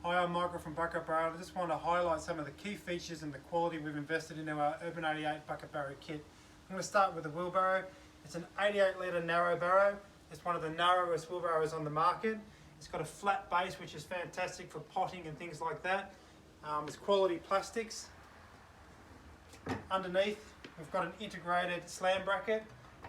Hi, I'm Michael from Bucket Barrow. I just want to highlight some of the key features and the quality we've invested into our URBAN88 Bucket Barrow kit. I'm going to start with the wheelbarrow. It's an 88 litre narrow barrow. It's one of the narrowest wheelbarrows on the market. It's got a flat base, which is fantastic for potting and things like that. It's quality plastics. Underneath, we've got an integrated slam bracket,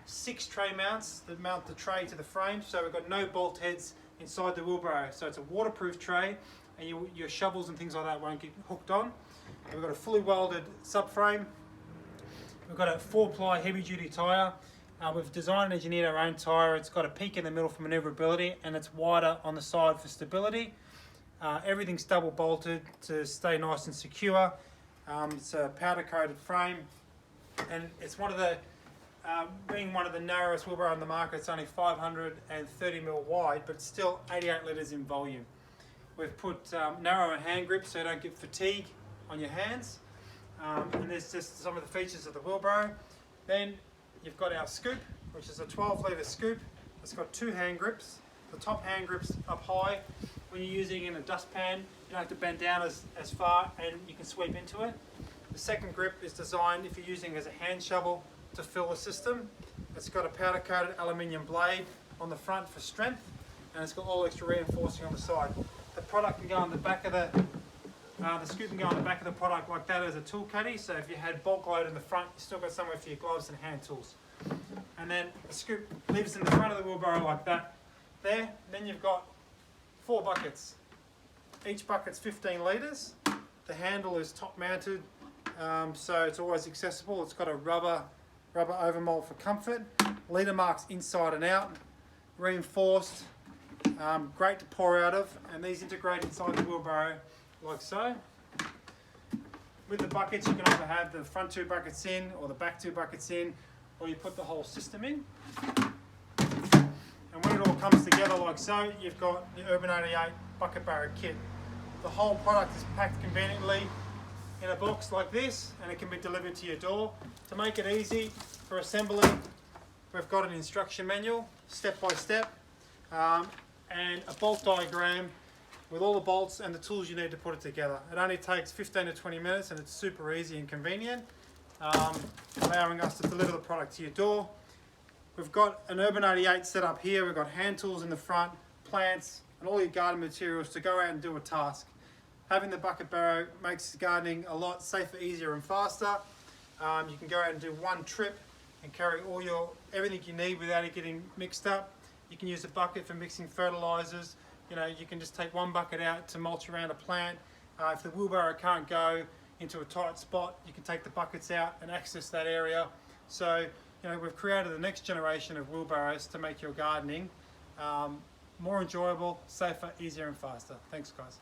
6 tray mounts that mount the tray to the frame, so we've got no bolt heads inside the wheelbarrow. So it's a waterproof tray, and your shovels and things like that won't get hooked on. We've got a fully welded subframe. We've got a 4-ply heavy duty tyre. We've designed and engineered our own tyre. It's got a peak in the middle for manoeuvrability, and it's wider on the side for stability. Everything's double bolted to stay nice and secure. It's a powder coated frame, and it's one of the being one of the narrowest wheelbarrow on the market. It's only 530mm wide, but still 88 litres in volume. We've put narrower hand grips so you don't get fatigue on your hands. And there's just some of the features of the wheelbarrow. Then you've got our scoop, which is a 12 litre scoop. It's got 2 hand grips. The top hand grip's up high. When you're using it in a dustpan, you don't have to bend down as far, and you can sweep into it. The second grip is designed if you're using it as a hand shovel to fill the system. It's got a powder coated aluminium blade on the front for strength, and it's got all extra reinforcing on the side. The product can go on the back of the scoop can go on the back of the product like that as a tool caddy, so if you had bulk load in the front, you still got somewhere for your gloves and hand tools. And then the scoop lives in the front of the wheelbarrow like that there. Then you've got 4 buckets. Each bucket's 15 litres. The handle is top mounted, so it's always accessible. It's got a rubber overmold for comfort. Litre marks inside and out, reinforced. Great to pour out of, and these integrate inside the wheelbarrow like so. With the buckets, you can either have the front 2 buckets in or the back 2 buckets in, or you put the whole system in. And when it all comes together like so, you've got the URBAN88 Bucket Barrow kit. The whole product is packed conveniently in a box like this, and it can be delivered to your door. To make it easy for assembling, we've got an instruction manual, step by step, and a bolt diagram with all the bolts and the tools you need to put it together. It only takes 15 to 20 minutes, and it's super easy and convenient, allowing us to deliver the product to your door. We've got an URBAN88 set up here. We've got hand tools in the front, plants, and all your garden materials to go out and do a task. Having the bucket barrow makes gardening a lot safer, easier and faster. You can go out and do one trip and carry everything you need without it getting mixed up. You can use a bucket for mixing fertilizers. You can just take one bucket out to mulch around a plant. If the wheelbarrow can't go into a tight spot, you can take the buckets out and access that area. So, we've created the next generation of wheelbarrows to make your gardening more enjoyable, safer, easier and faster. Thanks, guys.